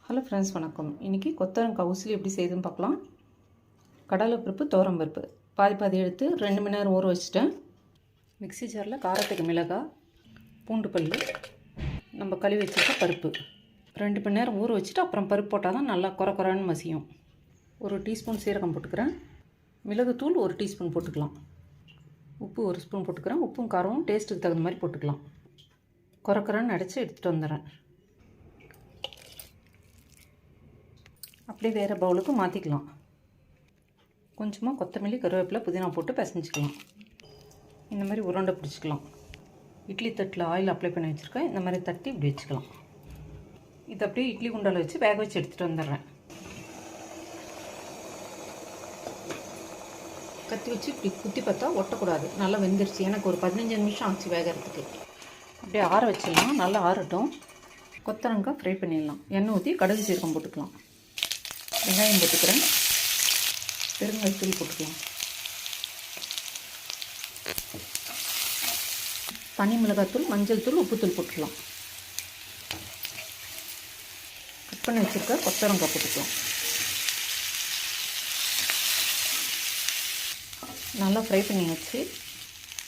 Hello friends, வணக்கம். இன்றைக்கி கொத்தவரங்காய் உசிலி எப்படி செய்யுதுன்னு பார்க்கலாம். கடலைப்பருப்பு, துவரம்பருப்பு பாதி எடுத்து 2 மணி நேரம் ஊற வச்சுட்டேன். மிக்ஸி ஜாரில் காரத்துக்கு மிளகாய், பூண்டு பல், நம்ம கழுவி வச்சுருக்க பருப்பு 2 மணி நேரம் ஊற வச்சுட்டு அப்புறம் பருப்பு போட்டால் தான் நல்லா குறன்னு மசியும். 1 டீஸ்பூன் சீரகம் போட்டுக்கிறேன். மிளகுத்தூள் 1 டீஸ்பூன் போட்டுக்கலாம். உப்பு 1 ஸ்பூன் போட்டுக்கிறேன். உப்பும் காரமும் டேஸ்ட்டுக்கு தகுந்த மாதிரி போட்டுக்கலாம். குறன்னு அடைச்சி எடுத்துகிட்டு வந்துடுறேன். அப்படியே வேறு பவுலுக்கு மாற்றிக்கலாம். கொஞ்சமாக கொத்தமல்லி, கருவேப்பிலை, புதினா போட்டு பிசைஞ்சிக்கலாம். இந்த மாதிரி உருண்டை பிடிச்சிக்கலாம். இட்லி தட்டில் ஆயில் அப்ளை பண்ணி வச்சுருக்கேன். இந்த மாதிரி தட்டி இப்படி வச்சுக்கலாம். இதை அப்படியே இட்லி குண்டால் வச்சு வேக வச்சு எடுத்துகிட்டு வந்துடுறேன். கத்தி வச்சு இப்படி குத்தி பார்த்தா ஒட்டக்கூடாது. நல்லா வெந்துருச்சு. எனக்கு ஒரு 15 நிமிஷம் ஆச்சு வேகிறதுக்கு. அப்படியே ஆற வச்சிடலாம். நல்லா ஆறட்டும். கொத்தவரங்காய் ஃப்ரை பண்ணிடலாம். எண்ணெய் ஊற்றி கடுகு சீரகம் போட்டுக்கலாம். வெங்காயம் போட்டுக்கிறேன். பெருங்காயத்தூள் போட்டுக்கலாம். தனி மிளகாத்தூள், மஞ்சள் தூள், உப்புத்தூள் போட்டுக்கலாம். கட் பண்ணி வச்சுருக்க கொத்தவரங்காய் போட்டுக்கலாம். நல்லா ஃப்ரை பண்ணி வச்சு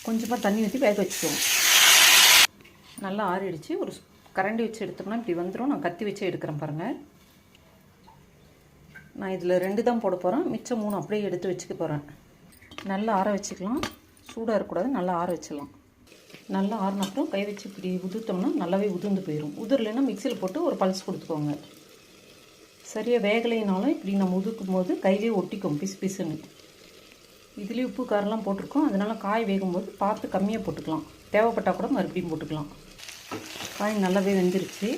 கொஞ்சமாக தண்ணி ஊற்றி வேக வச்சுக்குவோம். நல்லா ஆறிடுச்சு. ஒரு கரண்டி வச்சு எடுத்தோம்னா இப்படி வந்துடும். நான் கத்தி வச்சு எடுக்கிறேன் பாருங்கள். நான் இதில் 2 தான் போட போகிறேன். மிச்சம் 3 அப்படியே எடுத்து வச்சுக்க போகிறேன். நல்லா ஆற வச்சுக்கலாம். சூடாக இருக்கக்கூடாது. நல்லா ஆற வச்சிடலாம். நல்லா ஆறினப்புறம் கை வச்சு இப்படி உதுத்தோம்னா நல்லாவே உதிர்ந்து போயிடும். உதிரலைன்னா மிக்சியில் போட்டு ஒரு பல்ஸ் கொடுத்துக்கோங்க. சரியாக வேகலைனாலும் இப்படி நம்ம உதுக்கும் போது கையிலே ஒட்டிக்கும் பிசுன்னு. இதுலேயும் உப்பு காரெல்லாம் போட்டிருக்கோம். அதனால் காய் வேகும்போது பார்த்து கம்மியாக போட்டுக்கலாம். தேவைப்பட்டால் கூட மறுபடியும் போட்டுக்கலாம். காய் நல்லாவே வெந்துருச்சு.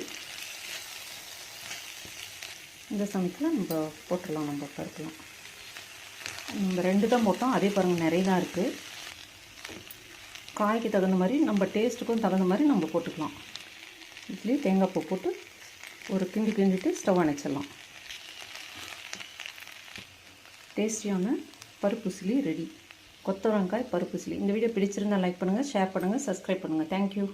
இந்த சமயத்தில் நம்ம போட்டுடலாம். நம்ம பருக்கலாம். நம்ம 2 தான் போட்டோம். அதே பாருங்கள், நிறைய தான் இருக்குது. காய்க்கு தகுந்த மாதிரி, நம்ம டேஸ்ட்டுக்கும் தகுந்த மாதிரி நம்ம போட்டுக்கலாம். இதுலேயே தேங்காய் பூ போட்டு ஒரு கிண்டிட்டு ஸ்டவ் அணைச்சிடலாம். டேஸ்டியான பருப்பு உசிலி ரெடி. கொத்தவரங்காய் பருப்பு உசிலி. இந்த வீடியோ பிடிச்சிருந்தால் லைக் பண்ணுங்கள், ஷேர் பண்ணுங்கள், சப்ஸ்கிரைப் பண்ணுங்கள். தேங்க்யூ.